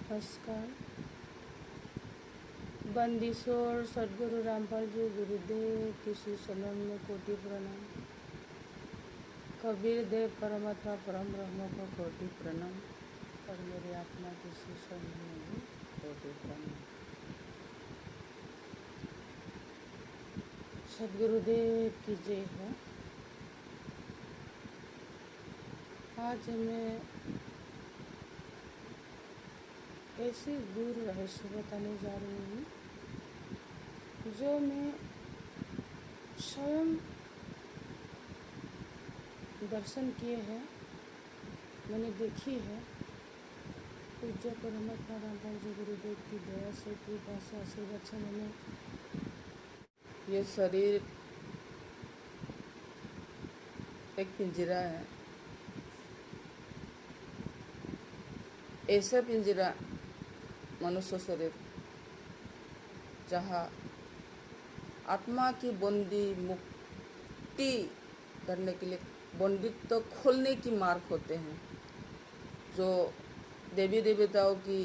नमस्कार। बंदीशोर सदगुरु रामपाल जी गुरुदेव की श्री शरण में कोटि प्रणाम। कबीर देव परमात्मा परम ब्रह्म को कोटि प्रणाम और मेरी आत्मा की श्री शरण में भी कोटि प्रणाम। सदगुरुदेव की जय हो। आज मैं ऐसे गुरु रहस्य बताने जा रही हूँ जो मैं स्वयं दर्शन किए हैं, मैंने देखी है। पूज्य परमात्मा रामपाल जी गुरुदेव की दया से, कृपा से, आशीर्वाद से मैंने ये शरीर एक पिंजरा है। ऐसा पिंजरा मनुष्य शरीर जहाँ आत्मा की बंदी मुक्ति करने के लिए बंदित्व तो खोलने की मार्ग होते हैं, जो देवी देवताओं की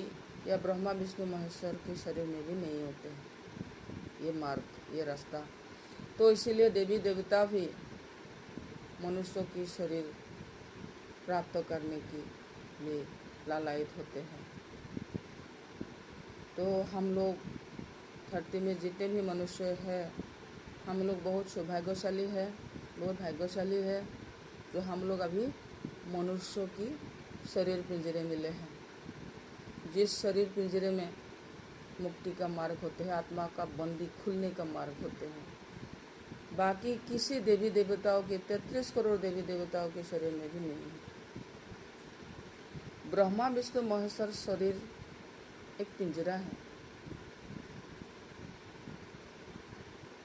या ब्रह्मा विष्णु महेश्वर के शरीर में भी नहीं होते हैं ये मार्ग, ये रास्ता। तो इसीलिए देवी देवता भी मनुष्यों की शरीर प्राप्त करने के लिए लालायित होते हैं। तो हम लोग धरती में जितने भी मनुष्य हैं, हम लोग बहुत सौभाग्यशाली है, बहुत भाग्यशाली है जो हम लोग अभी मनुष्यों की शरीर पिंजरे मिले हैं। जिस शरीर पिंजरे में मुक्ति का मार्ग होते हैं, आत्मा का बंदी खुलने का मार्ग होते हैं। बाकी किसी देवी देवताओं के 33 करोड़ देवी देवताओं के शरीर में भी नहीं है। ब्रह्मा विष्णु महेश्वर शरीर एक पिंजरा है।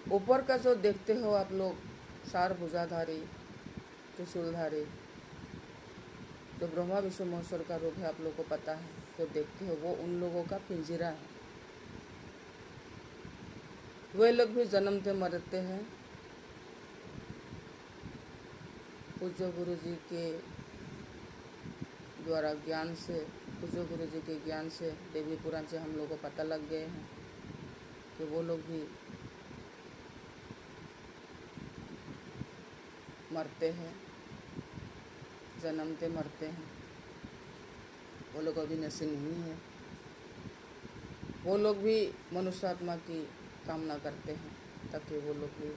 ऊपर का जो देखते हो आप लोग, चार भुजाधारी त्रिशूलधारी, जो ब्रह्मा विष्णु महेश्वर का रूप है, आप लोगों को पता है, जो देखते हो वो उन लोगों का पिंजरा है। वे लोग भी जन्मते मरते हैं। पूज्य गुरु जी के द्वारा ज्ञान से, पूज्य गुरु जी के ज्ञान से, देवी पुराण से हम लोगों को पता लग गए हैं कि वो लोग भी मरते हैं, जन्मते मरते हैं। वो लोग अभी नशे नहीं है। वो लोग भी मनुष्य आत्मा की कामना करते हैं ताकि वो लोग भी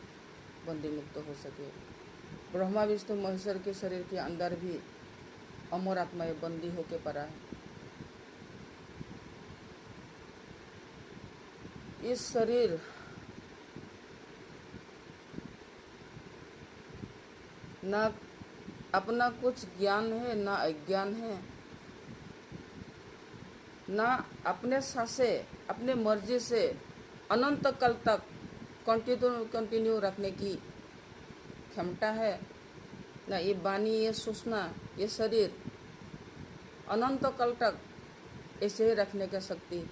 बंदी मुक्त हो सके। ब्रह्मा विष्णु महेश्वर के शरीर के अंदर भी अमर आत्माएं बंदी होके पड़ा है। इस शरीर ना अपना कुछ ज्ञान है, ना अज्ञान है, ना अपने सासे अपने मर्जी से अनंत काल तक कंटिन्यू रखने की क्षमता है, ना ये वाणी, ये सूचना, ये शरीर अनंत काल तक ऐसे ही रखने का शक्ति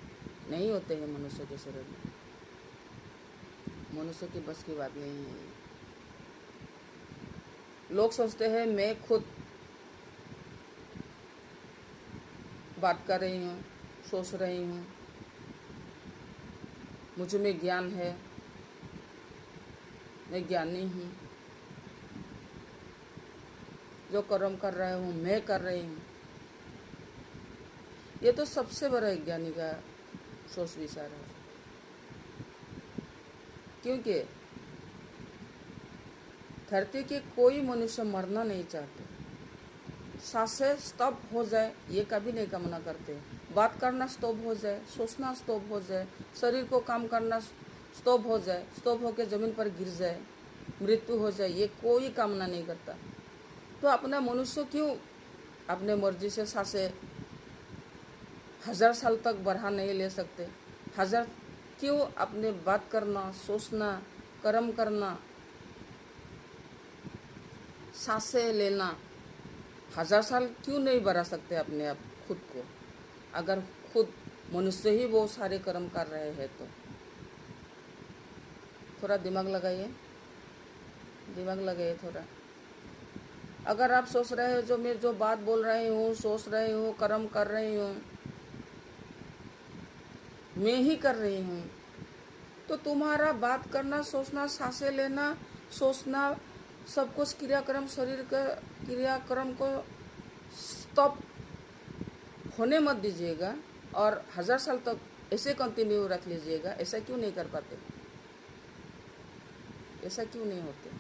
नहीं होते हैं मनुष्य के शरीर में। मनुष्य की बस की बात नहीं है। लोग सोचते हैं मैं खुद बात कर रही हूँ, सोच रही हूँ, मुझ में ज्ञान है, मैं ज्ञानी हूँ, जो कर्म कर रहा हूँ मैं कर रही हूँ। ये तो सबसे बड़ा ज्ञानी का सोच विचार है। क्योंकि धरती के कोई मनुष्य मरना नहीं चाहते, सांसें स्टॉप हो जाए ये कभी नहीं कामना करते। बात करना स्टॉप हो जाए, सोचना स्टॉप हो जाए, शरीर को काम करना स्टॉप हो जाए, स्टॉप होकर जमीन पर गिर जाए, मृत्यु हो जाए, ये कोई कामना नहीं करता। तो अपना मनुष्य क्यों अपने मर्जी से सांसें 1000 साल तक बढ़ा नहीं ले सकते? क्यों अपने बात करना, सोचना, कर्म करना, सांसें लेना 1000 साल क्यों नहीं बढ़ा सकते अपने आप खुद को? अगर खुद मनुष्य ही वो सारे कर्म कर रहे हैं तो थोड़ा दिमाग लगाइए, दिमाग लगाइए थोड़ा। अगर आप सोच रहे हो जो मैं जो बात बोल रही हूँ, सोच रही हूँ, कर्म कर रही हूँ, मैं ही कर रही हूँ। तो तुम्हारा बात करना, सोचना, सांसें लेना, सोचना, सब कुछ क्रियाक्रम, शरीर का क्रियाक्रम को स्टॉप होने मत दीजिएगा और 1000 साल तक ऐसे कंटिन्यू रख लीजिएगा। ऐसा क्यों नहीं कर पाते? ऐसा क्यों नहीं होते?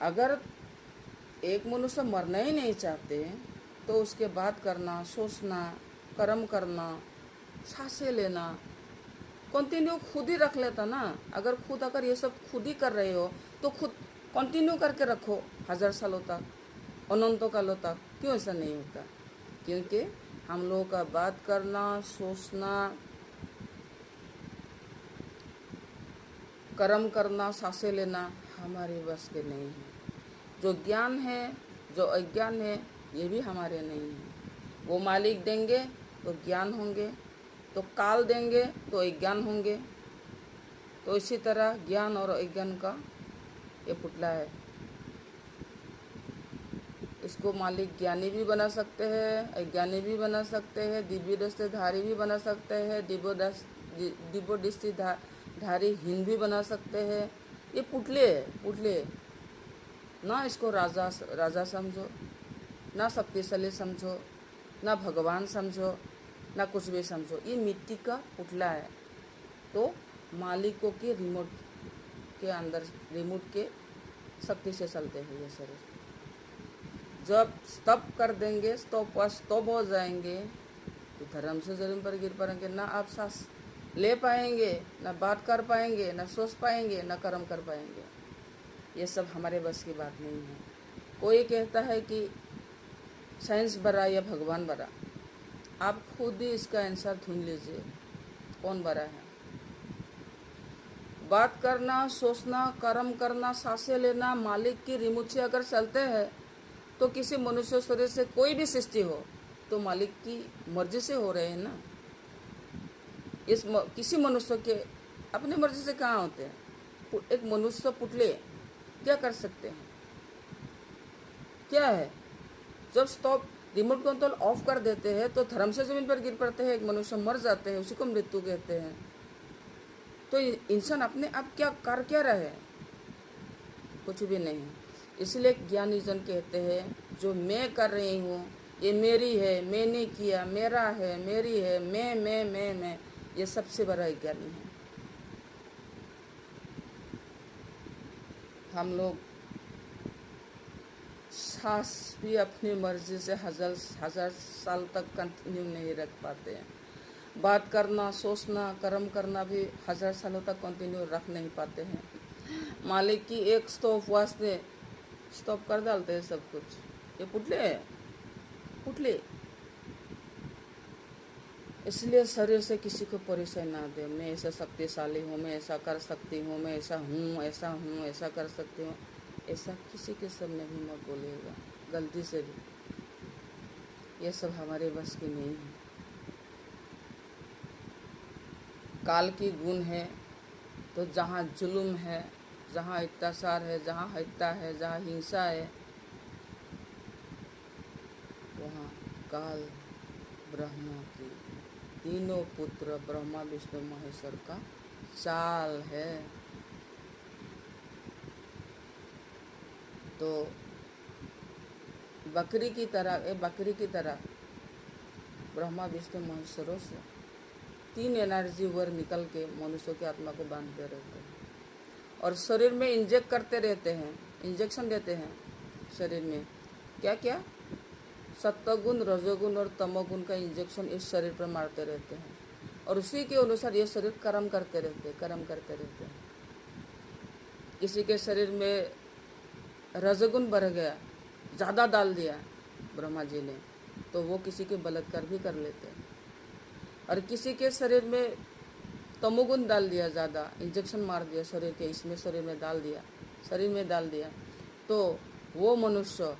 अगर एक मनुष्य मरना ही नहीं चाहते तो उसके बात करना, सोचना, कर्म करना, सांसें लेना कंटिन्यू खुद ही रख लेता ना। अगर ये सब खुद ही कर रहे हो तो खुद कंटिन्यू करके रखो 1000 सालों तक, अनंतों कालों तक। क्यों ऐसा नहीं होता? क्योंकि हम लोगों का बात करना, सोचना, कर्म करना, सांसें लेना हमारे बस के नहीं है। जो ज्ञान है, जो अज्ञान है, ये भी हमारे नहीं है। वो मालिक देंगे तो ज्ञान होंगे, तो काल देंगे तो अज्ञान होंगे। तो इसी तरह ज्ञान और अज्ञान का ये पुतला है। इसको मालिक ज्ञानी भी बना सकते हैं, अज्ञानी भी बना सकते हैं, दिव्य दृष्टिधारी भी बना सकते हैं, दिव्य दृष्टिधारी हीन भी बना सकते हैं। ये पुतले है, पुतले। ना इसको राजा समझो, ना शक्तिशाली समझो, ना भगवान समझो, ना कुछ भी समझो। ये मिट्टी का पुतला है। तो मालिकों के रिमोट के अंदर, रिमोट के शक्ति से चलते हैं ये शरीर। जब स्टॉप कर देंगे, स्टॉप हो जाएंगे तो धर्म से जमीन पर गिर पड़ेंगे। ना आप सांस ले पाएंगे, ना बात कर पाएंगे, ना सोच पाएंगे, ना कर्म कर पाएंगे। ये सब हमारे बस की बात नहीं है। कोई कहता है कि साइंस बड़ा या भगवान बड़ा। आप खुद ही इसका आंसर ढूंढ लीजिए, कौन बड़ा है। बात करना, सोचना, कर्म करना, सांसें लेना मालिक की रिमोट से अगर चलते हैं तो किसी मनुष्य शरीर से कोई भी सृष्टि हो तो मालिक की मर्जी से हो रहे हैं ना। किसी मनुष्य के अपनी मर्जी से कहाँ होते हैं? एक मनुष्य पुतले क्या कर सकते हैं? क्या है? जब स्टॉप रिमोट कंट्रोल ऑफ कर देते हैं तो धर्म से जमीन पर गिर पड़ते हैं, एक मनुष्य मर जाते हैं, उसी को मृत्यु कहते हैं। तो इंसान अपने आप क्या रहे? कुछ भी नहीं। इसलिए ज्ञानी जन कहते हैं जो मैं कर रही हूँ ये मेरी है, मैंने किया, मेरा है, मेरी है, मैं, ये सबसे बड़ा ज्ञानी है। हम लोग सांस भी अपनी मर्जी से 1000 साल तक कंटिन्यू नहीं रख पाते हैं। बात करना, सोचना, कर्म करना भी 1000 सालों तक कंटिन्यू रख नहीं पाते हैं। मालिक की एक स्टॉप वास्ते स्टॉप कर डालते हैं सब कुछ। ये पुतले है, पुतले। इसलिए शरीर से किसी को परिचय ना दे। मैं ऐसा शक्तिशाली हूँ, मैं ऐसा कर सकती हूँ, मैं ऐसा हूँ, ऐसा कर सकती हूँ। ऐसा किसी के सामने भी मत बोलिएगा, गलती से भी। ये सब हमारे बस की नहीं है। काल की गुण है तो जहाँ जुल्म है, जहाँ अत्याचार है, जहाँ हत्या है, जहाँ हिंसा है, वहाँ काल ब्रह्मा की तीनों पुत्र ब्रह्मा विष्णु महेश्वर का चाल है। तो बकरी की तरह ब्रह्मा विष्णु महेश्वरों से 3 एनर्जी वर निकल के मनुष्य की आत्मा को बांधते रहते हैं और शरीर में इंजेक्ट करते रहते हैं, इंजेक्शन देते हैं शरीर में। क्या क्या? सत्वगुण, रजोगुण और तमोगुण का इंजेक्शन इस शरीर पर मारते रहते हैं और उसी के अनुसार ये शरीर कर्म करते रहते हैं। किसी के शरीर में रजोगुण बढ़ गया, ज़्यादा डाल दिया ब्रह्मा जी ने, तो वो किसी के बलात्कार भी कर लेते हैं। और किसी के शरीर में तमोगुण डाल दिया, ज़्यादा इंजेक्शन मार दिया शरीर के, इसमें शरीर में डाल दिया, तो वो मनुष्य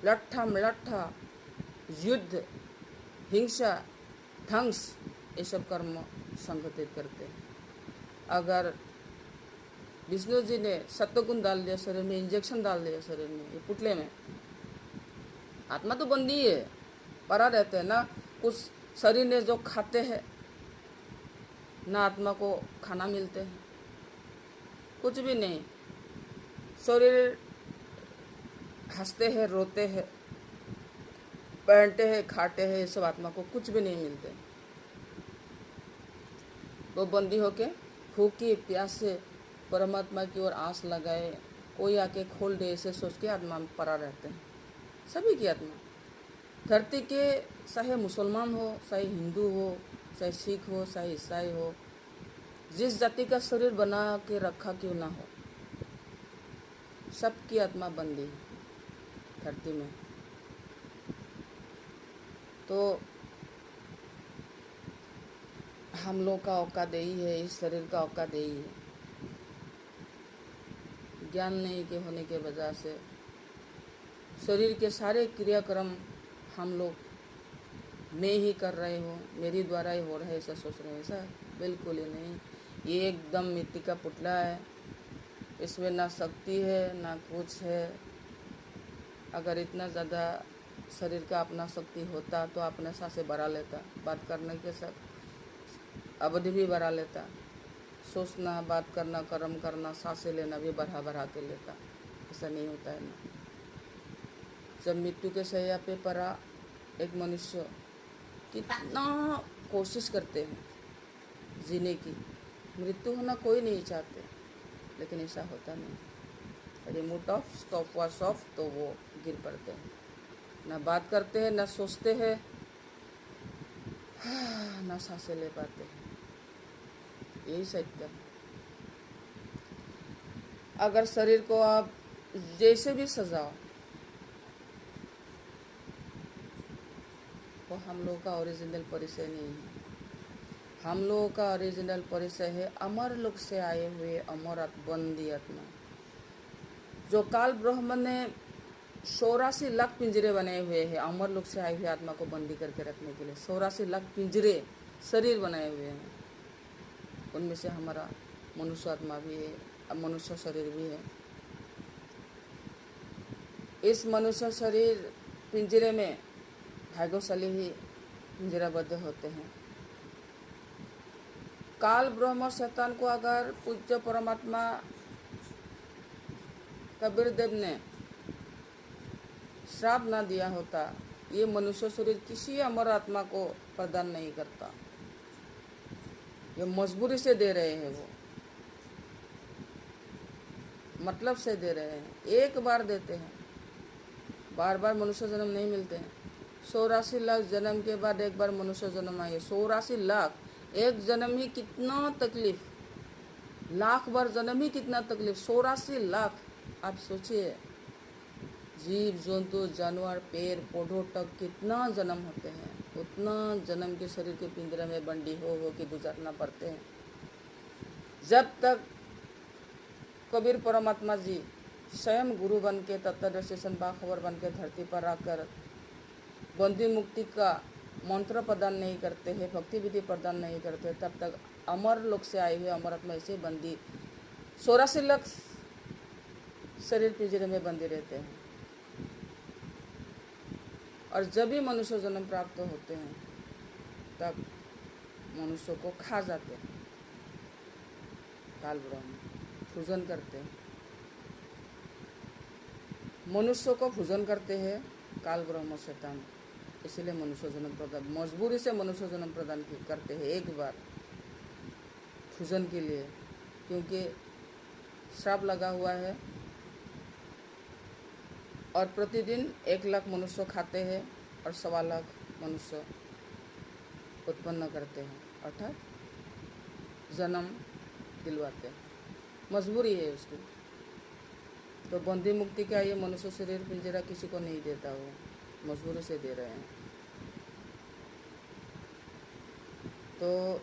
लट्ठा युद्ध, हिंसा, ध्वंस ये सब कर्म संगठित करते हैं। अगर विष्णु जी ने सत्वगुण डाल दिया शरीर में, इंजेक्शन डाल दिया शरीर में, ये पुतले में, आत्मा तो बंदी है, परा रहते हैं ना, कुछ शरीर ने जो खाते हैं ना आत्मा को खाना मिलते हैं, कुछ भी नहीं। शरीर हंसते हैं, रोते हैं, पहनते हैं, खाते हैं, ये सब आत्मा को कुछ भी नहीं मिलते। वो बंदी होके भूखी प्यासे परमात्मा की ओर आस लगाए, कोई आके खोल दे, ऐसे सोच के आत्मा में पड़ा रहते हैं। सभी की आत्मा धरती के, चाहे मुसलमान हो, चाहे हिंदू हो, चाहे सिख हो, चाहे ईसाई हो, जिस जाति का शरीर बना के रखा क्यों ना हो, सबकी आत्मा बंदी है धरती में। तो हम लोग का औकात यही है, इस शरीर का औकात यही है। ज्ञान नहीं के होने के वजह से शरीर के सारे क्रियाक्रम हम लोग मैं ही कर रहे हो, मेरी द्वारा ही हो रहा है, ऐसा सोच रहे हैं। ऐसा बिल्कुल ही नहीं। ये एकदम मिट्टी का पुतला है, इसमें ना शक्ति है ना कुछ है। अगर इतना ज़्यादा शरीर का अपना शक्ति होता तो अपने सांसें बढ़ा लेता, बात करने के साथ अवधि भी बढ़ा लेता, सोचना, बात करना, कर्म करना, सांसें लेना भी बढ़ा के लेता। ऐसा नहीं होता है ना। जब मृत्यु के शैया पे पड़ा एक मनुष्य, कितना कोशिश करते हैं जीने की, मृत्यु होना कोई नहीं चाहते, लेकिन ऐसा होता नहीं। Remote of, stop watch of, तो वो गिर पड़ते हैं। ना बात करते हैं, ना सोचते हैं, ना सांसें ले पाते हैं। यही सत्य है। अगर शरीर को आप जैसे भी सजाओ, वो हम लोगों का ओरिजिनल परिचय नहीं है। हम लोगों का ओरिजिनल परिचय है अमर लोक से आए हुए अमर बंदी आत्मा। जो काल ब्रह्म ने 84 लाख पिंजरे बनाए हुए हैं अमर लोक से आई हुई आत्मा को बंदी करके रखने के लिए। 84 लाख पिंजरे शरीर बनाए हुए हैं, उनमें से हमारा मनुष्य आत्मा भी है, मनुष्य शरीर भी है। इस मनुष्य शरीर पिंजरे में भाग्यशाली ही पिंजराबद्ध होते हैं। काल ब्रह्म शैतान को अगर पूज्य परमात्मा कबीर देव ने श्राप ना दिया होता, ये मनुष्य शरीर किसी अमर आत्मा को प्रदान नहीं करता। ये मजबूरी से दे रहे हैं, वो मतलब से दे रहे हैं। एक बार देते हैं, बार बार मनुष्य जन्म नहीं मिलते हैं। 84 लाख जन्म के बाद एक बार मनुष्य जन्म आए। 84 लाख, एक जन्म ही कितना तकलीफ, लाख बार जन्म ही कितना तकलीफ। 84 लाख, आप सोचिए, जीव जंतु जानवर पेड़ पौधों तक कितना जन्म होते हैं, उतना जन्म के शरीर के पिंजरे में बंदी हो के गुजारना पड़ते हैं। जब तक कबीर परमात्मा जी स्वयं गुरु बन के तत्वदर्शी बाखबर बन के धरती पर आकर बंदी मुक्ति का मंत्र प्रदान नहीं करते हैं, भक्ति विधि प्रदान नहीं करते, तब तक अमर लोक से आए हुए अमर आत्मा ऐसे बंदी 84 लाख शरीर पिंजरे में बंदी रहते हैं। और जब भी मनुष्य जन्म प्राप्त होते हैं तब मनुष्य को खा जाते हैं, काल ब्रह्म भोजन करते हैं, मनुष्य को भोजन करते हैं काल ब्रह्म शैतान। इसलिए मनुष्य जन्म प्रदान, मजबूरी से मनुष्य जन्म प्रदान करते हैं एक बार भोजन के लिए, क्योंकि श्राप लगा हुआ है। और प्रतिदिन 1 लाख मनुष्य खाते हैं और 1.25 लाख मनुष्य उत्पन्न करते हैं, अर्थात जन्म दिलवाते हैं। मजबूरी है उसकी। तो बंदी मुक्ति का ये मनुष्य शरीर पिंजरा किसी को नहीं देता, वो मजबूरी से दे रहे हैं। तो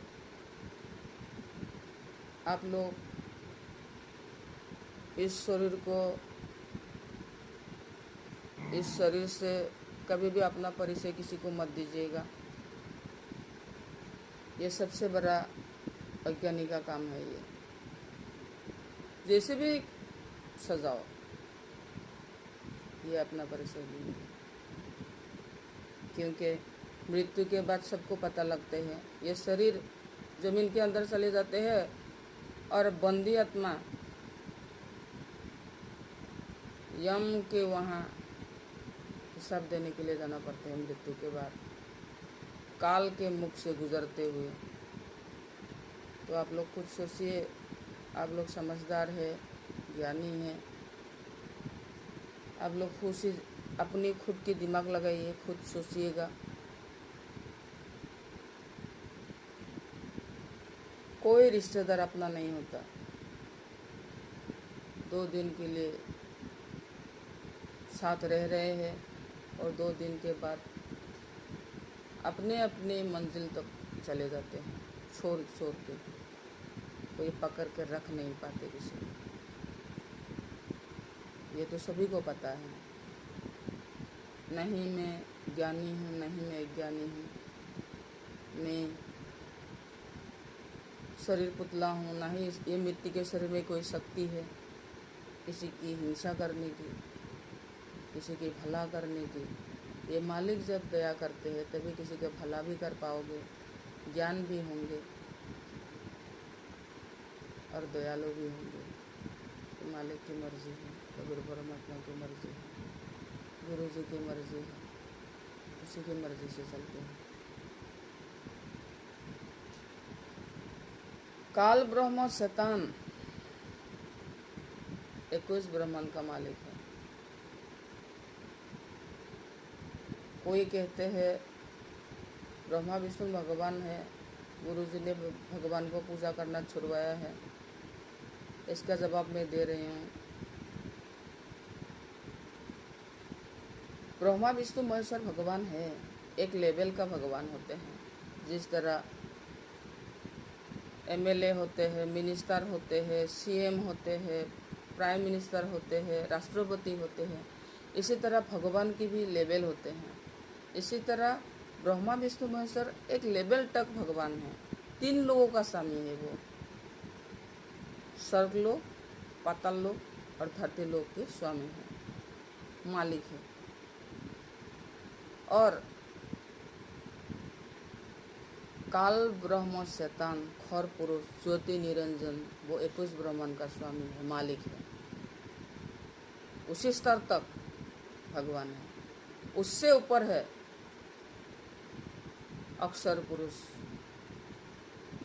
आप लोग इस शरीर को, इस शरीर से कभी भी अपना परिचय किसी को मत दीजिएगा। ये सबसे बड़ा अज्ञानी का काम है। ये जैसे भी सजाओ, ये अपना परिचय नहीं है, क्योंकि मृत्यु के बाद सबको पता लगते हैं। ये शरीर जमीन के अंदर चले जाते हैं और बंदी आत्मा यम के वहाँ हिसाब देने के लिए जाना पड़ता है मृत्यु के बाद, काल के मुख से गुजरते हुए। तो आप लोग खुद सोचिए, आप लोग समझदार है, ज्ञानी है, आप लोग अपनी खुद की दिमाग लगाइए, खुद सोचिएगा। कोई रिश्तेदार अपना नहीं होता। 2 दिन के लिए साथ रह रहे हैं और 2 दिन के बाद अपने अपने मंजिल तक चले जाते हैं, छोड़ के। कोई पकड़ कर रख नहीं पाते किसी को। ये तो सभी को पता है। नहीं मैं ज्ञानी हूँ, नहीं मैं ज्ञानी हूँ, मैं शरीर पुतला हूँ, ना ही ये मिट्टी के शरीर में कोई शक्ति है किसी की हिंसा करने की, किसी की भला करने की। ये मालिक जब दया करते हैं तभी किसी का भला भी कर पाओगे, ज्ञान भी होंगे और दयालु भी होंगे। तो मालिक की मर्जी है, कबीर परमात्मा की मर्जी है, गुरु जी की मर्जी है, उसी की मर्जी से चलते हैं। काल ब्रह्म शैतान 21 ब्रह्मांड का मालिक है। कोई कहते हैं ब्रह्मा विष्णु भगवान है, गुरु जी ने भगवान को पूजा करना छुड़वाया है। इसका जवाब मैं दे रही हूँ। ब्रह्मा विष्णु महेश्वर भगवान है, एक लेवल का भगवान होते हैं। जिस तरह एमएलए होते हैं, मिनिस्टर होते हैं, सीएम होते हैं, प्राइम मिनिस्टर होते हैं, राष्ट्रपति होते हैं, इसी तरह भगवान की भी लेवल होते हैं। इसी तरह ब्रह्मा विष्णु महेश्वर एक लेवल तक भगवान है। 3 लोगों का स्वामी है वो, स्वर्ग लोक, पाताल लोक और धरती लोक के स्वामी है, मालिक है। और काल ब्रह्म शैतान खर पुरुष ज्योति निरंजन वो 21 ब्रह्मांड का स्वामी है, मालिक है। उसी स्तर तक भगवान है। उससे ऊपर है अक्षर पुरुष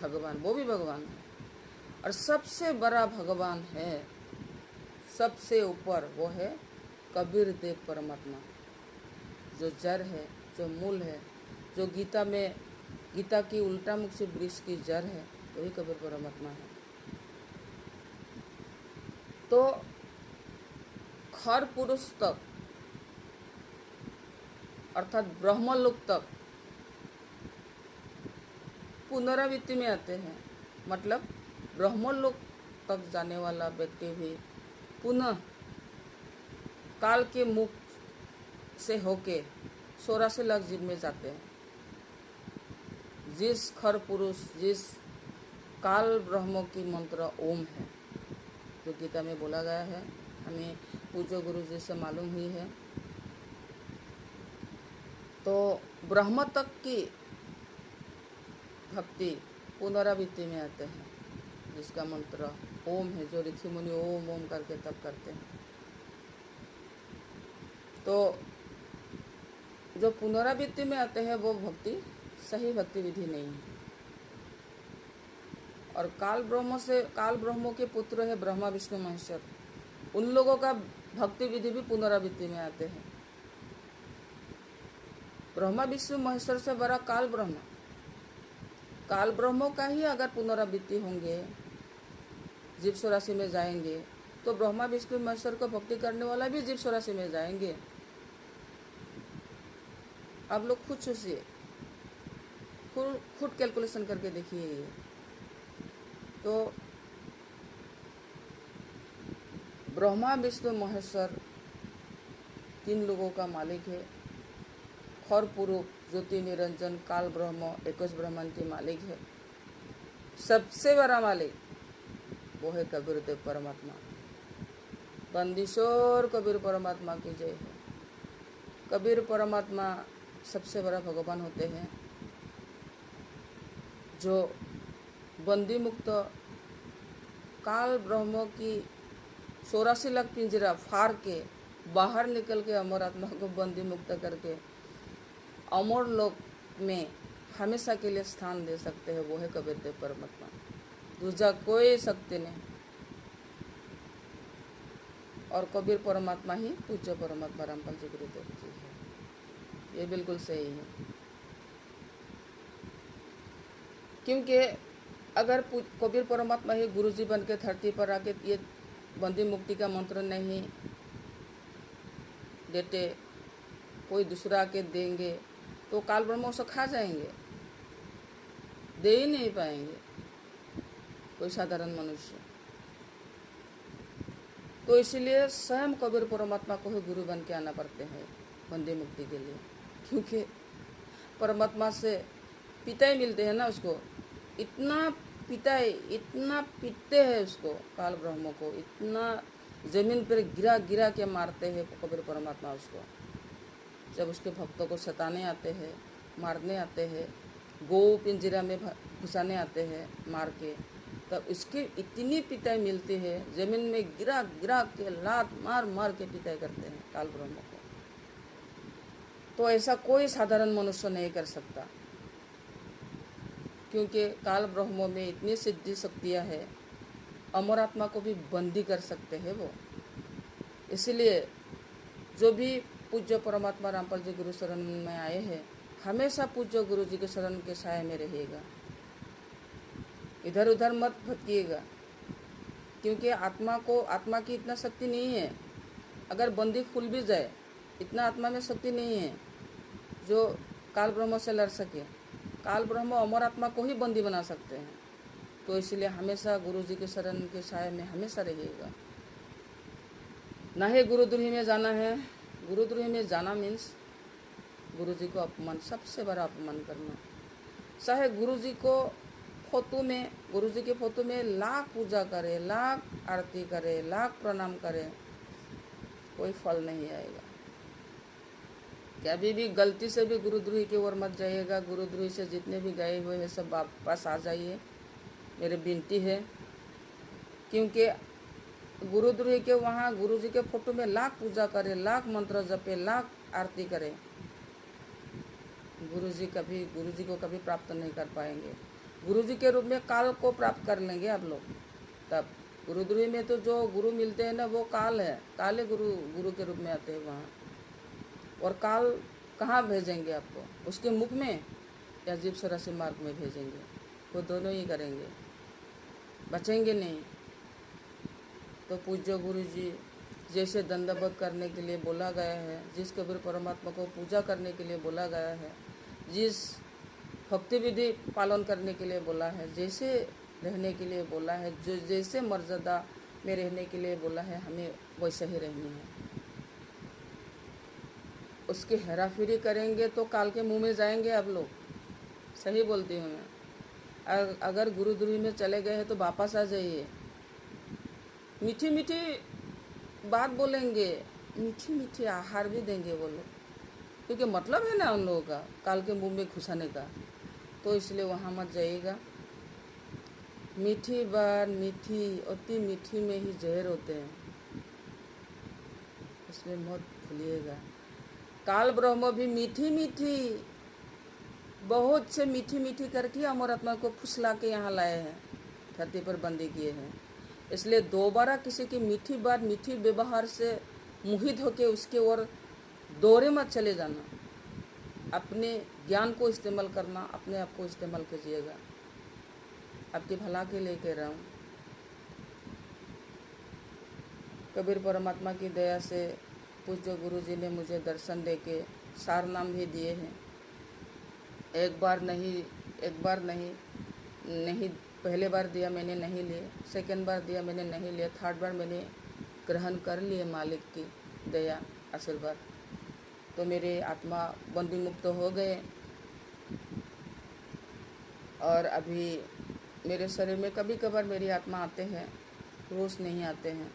भगवान, वो भी भगवान है। और सबसे बड़ा भगवान है, सबसे ऊपर वो है कबीर देव परमात्मा, जो जड़ है, जो मूल है, जो गीता की उल्टा मुख से वृक्ष की जड़ है, वही कबीर परमात्मा है। तो खर पुरुष तक अर्थात ब्रह्मलोक तक पुनरावृत्ति में आते हैं। मतलब ब्रह्मलोक तक जाने वाला व्यक्ति भी पुनः काल के मुख से होके 84 लाख जीव में जाते हैं। जिस खर पुरुष, जिस काल ब्रह्म की मंत्र ओम है, जो गीता में बोला गया है, हमें पूज्य गुरु जी से मालूम हुई है। तो ब्रह्म तक की भक्ति पुनरावृत्ति में आते हैं, जिसका मंत्र ओम है, जो ऋषि मुनि ओम ओम करके तब करते हैं। तो जो पुनरावृत्ति में आते हैं वो भक्ति सही भक्ति विधि नहीं है। और काल ब्रह्म के पुत्र है ब्रह्मा विष्णु महेश्वर, उन लोगों का भक्ति विधि भी पुनरावृत्ति में आते हैं। ब्रह्मा विष्णु महेश्वर से बड़ा काल ब्रह्म का ही अगर पुनरावृत्ति होंगे, जीव 84 में जाएंगे, तो ब्रह्मा विष्णु महेश्वर को भक्ति करने वाला भी जीव 84 में जाएंगे। आप लोग खुद सोचिए, खुद कैलकुलेशन करके देखिए ये। तो ब्रह्मा विष्णु महेश्वर 3 लोगों का मालिक है। खर पुरुष ज्योति निरंजन काल ब्रह्म 21 ब्रह्मांड के मालिक है। सबसे बड़ा मालिक वो है कबीर देव परमात्मा। बंदिशोर कबीर परमात्मा की जय हो। कबीर परमात्मा सबसे बड़ा भगवान होते हैं, जो बंदी मुक्त काल ब्रह्म की 84 लाख पिंजरा फाड़ के बाहर निकल के अमर आत्मा को बंदी मुक्त करके अमर लोक में हमेशा के लिए स्थान दे सकते हैं। वो है कबीर देव परमात्मा, दूसरा कोई शक्ति नहीं। और कबीर परमात्मा ही पूज्य परमात्मा रामपाल जी गुरुदेव जी है। ये बिल्कुल सही है, क्योंकि अगर कबीर परमात्मा ही गुरु जी बन के धरती पर आके ये बंदी मुक्ति का मंत्र नहीं देते, कोई दूसरा आके देंगे तो काल ब्रह्म उसे खा जाएंगे, दे ही नहीं पाएंगे कोई साधारण मनुष्य। तो इसीलिए स्वयं कबीर परमात्मा को ही गुरु बन के आना पड़ते हैं बंदी मुक्ति के लिए, क्योंकि परमात्मा से पिता ही मिलते हैं ना उसको। इतना पीटते हैं उसको, काल ब्रह्म को इतना जमीन पर गिरा गिरा के मारते हैं कबीर परमात्मा उसको। जब उसके भक्तों को सताने आते हैं, मारने आते हैं, गौ पिंजरा में घुसाने आते हैं मार के, तब इसकी इतनी पिटाई मिलती है, जमीन में गिरा गिरा के लात मार मार के पिटाई करते हैं काल ब्रह्म को। तो ऐसा कोई साधारण मनुष्य नहीं कर सकता, क्योंकि काल ब्रह्म में इतनी सिद्धि शक्तियाँ है, अमर आत्मा को भी बंदी कर सकते हैं वो। इसलिए जो भी पूज्य परमात्मा रामपाल जी गुरु शरण में आए हैं, हमेशा पूज्य गुरु जी के शरण के साए में रहिएगा, इधर उधर मत भटकिएगा, क्योंकि आत्मा की इतना शक्ति नहीं है। अगर बंदी खुल भी जाए, इतना आत्मा में शक्ति नहीं है जो काल ब्रह्म से लड़ सके। काल ब्रह्म अमर आत्मा को ही बंदी बना सकते हैं। तो इसलिए हमेशा गुरु जी के शरण के साए में हमेशा रहिएगा। ना ही गुरुद्रोही में जाना है। गुरुद्रोही में जाना मीन्स गुरु जी को अपमान, सबसे बड़ा अपमान करना। चाहे गुरु जी के फोटो में लाख पूजा करे, लाख आरती करे, लाख प्रणाम करे, कोई फल नहीं आएगा। कभी भी गलती से भी गुरुद्रोही की ओर मत जाइएगा। गुरुद्रोही से जितने भी गए हुए हैं सब वापस आ जाइए, मेरी विनती है। क्योंकि गुरुद्रोही के वहाँ गुरु जी के फोटो में लाख पूजा करे, लाख मंत्र जपे, लाख आरती करे, गुरु जी को कभी प्राप्त नहीं कर पाएंगे। गुरु जी के रूप में काल को प्राप्त कर लेंगे आप लोग। तब गुरुद्रोही में तो जो गुरु मिलते हैं ना, वो काल है, काले गुरु के रूप में आते हैं वहाँ। और काल कहाँ भेजेंगे आपको? उसके मुख में या जीव सरासी मार्ग में भेजेंगे। वो दोनों ही करेंगे, बचेंगे नहीं। तो पूज्य गुरु जी जैसे दंडवत करने के लिए बोला गया है, जिस कबीर परमात्मा को पूजा करने के लिए बोला गया है, जिस भक्ति विधि पालन करने के लिए बोला है, जैसे रहने के लिए बोला है, जो जैसे मर्यादा में रहने के लिए बोला है, हमें वैसे ही रहनी है। उसकी हेराफेरी करेंगे तो काल के मुंह में जाएंगे आप लोग। सही बोलती हूँ मैं। अगर गुरुद्रोही में चले गए हैं तो वापस आ जाइए। मीठी मीठी बात बोलेंगे, मीठी मीठी आहार भी देंगे वो लोग, क्योंकि मतलब है ना उन लोगों का काल के मुंह में घुसाने का। तो इसलिए वहाँ मत जाइएगा। मीठी बात, अति मीठी में ही जहर होते हैं, इसमें मत भूलिएगा। काल ब्रह्म भी मीठी बहुत से मीठी करके अमर आत्मा को फुसला के यहाँ लाए हैं, धरती पर बंदी किए हैं। इसलिए दोबारा किसी की मीठी बात, मीठी व्यवहार से मोहित होकर उसके ओर दौरे मत चले जाना। अपने ज्ञान को इस्तेमाल करना, अपने आप को इस्तेमाल कीजिएगा। आपके भला के लिए कह रहा हूँ। कबीर परमात्मा की दया से पूज्य गुरु जी ने मुझे दर्शन देके सार नाम भी दिए हैं। एक बार नहीं पहले बार दिया मैंने नहीं लिए, सेकंड बार दिया मैंने नहीं लिया, थर्ड बार मैंने ग्रहण कर लिए मालिक की दया आशीर्वाद। तो मेरे आत्मा बंदी मुक्त हो गए। और अभी मेरे शरीर में कभी कभार मेरी आत्मा आते हैं, रोज़ नहीं आते हैं।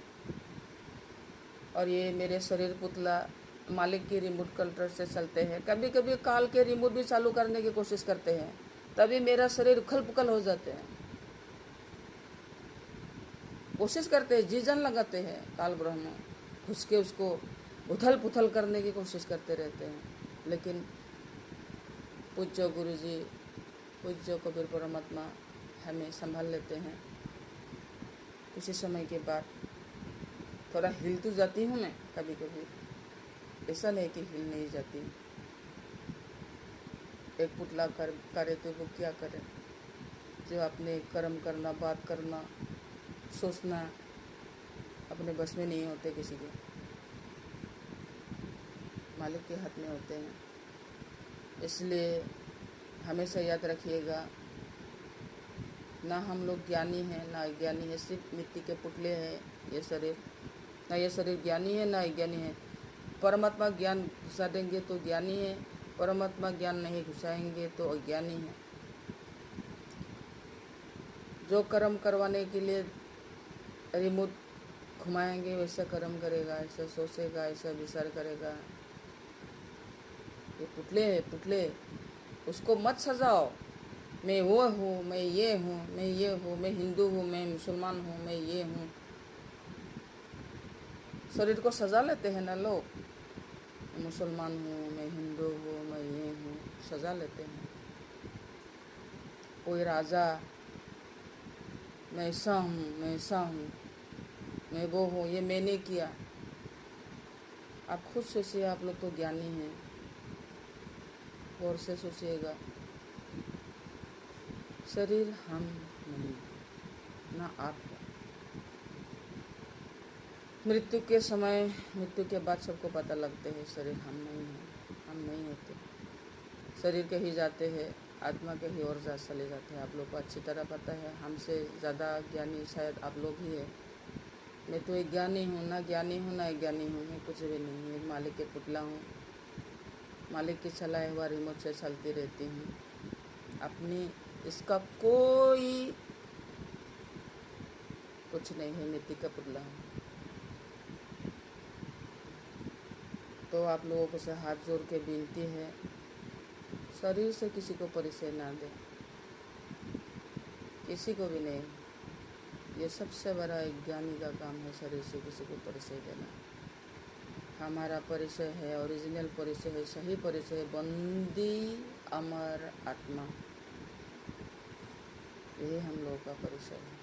और ये मेरे शरीर पुतला मालिक की रिमोट कंट्रोल से चलते हैं। कभी कभी काल के रिमोट भी चालू करने की कोशिश करते हैं, तभी मेरा शरीर उखल पुखल हो जाते हैं। कोशिश करते हैं, जी जान लगाते हैं, काल ब्रह्म घुस के उसको उथल पुथल करने की कोशिश करते रहते हैं। लेकिन पूज्य गुरु जी, पूज्य कबीर परमात्मा हमें संभाल लेते हैं। उसी समय के बाद थोड़ा हिल तो जाती हूँ मैं कभी कभी, ऐसा नहीं कि हिल नहीं जाती। एक पुतला करे तो वो क्या करे, जो अपने कर्म करना, बात करना, सोचना अपने बस में नहीं होते, किसी के मालिक के हाथ में होते हैं। इसलिए हमेशा याद रखिएगा, ना हम लोग ज्ञानी हैं ना अज्ञानी है, सिर्फ मिट्टी के पुतले हैं ये शरीर। ना ये शरीर ज्ञानी है ना अज्ञानी है। परमात्मा ज्ञान घुसा देंगे तो ज्ञानी है, परमात्मा ज्ञान नहीं घुसाएंगे तो अज्ञानी है। जो कर्म करवाने के लिए रिमोट घुमाएंगे वैसा कर्म करेगा, ऐसा सोचेगा, ऐसा विचार करेगा। ये पुतले है, पुतले, उसको मत सजाओ, मैं वो हूँ, मैं ये हूँ, मैं ये हूँ, मैं हिंदू हूँ, मैं मुसलमान हूँ, मैं ये हूँ। शरीर को सजा लेते हैं ना लोग, मुसलमान हूँ, मैं हिंदू हूँ, मैं ये हूँ, सजा लेते हैं। कोई राजा, मैं ऐसा हूँ, मैं ऐसा हूँ, मैं वो हूँ, ये मैंने किया। आप खुद सोचिए, आप लोग तो ज्ञानी हैं, गौर से सोचिएगा। शरीर हम नहीं, ना आप हो। मृत्यु के समय, मृत्यु के बाद सबको पता लगते हैं शरीर हम नहीं है, हम नहीं होते। शरीर के ही जाते हैं, आत्मा के ही और चले जाते हैं। आप लोग को अच्छी तरह पता है, हमसे ज़्यादा ज्ञानी शायद आप लोग ही है। मैं तो एक ज्ञानी हूँ, ना ज्ञानी हूँ ना अज्ञानी हूँ, मैं कुछ भी नहीं है। मालिक के पुतला हूँ, मालिक के चलाए हुआ रिमोट से चलती रहती हूँ। अपनी इसका कोई कुछ नहीं है, मिट्टी का पुतला हूँ। तो आप लोगों को से हाथ जोड़ के विनती है, शरीर से किसी को परिचय ना दें, किसी को भी नहीं। ये सबसे बड़ा एक ज्ञानी का काम है, शरीर से किसी को परिचय देना। हमारा परिचय है, ओरिजिनल परिचय है, सही परिचय है, बंदी अमर आत्मा, यही हम लोगों का परिचय है।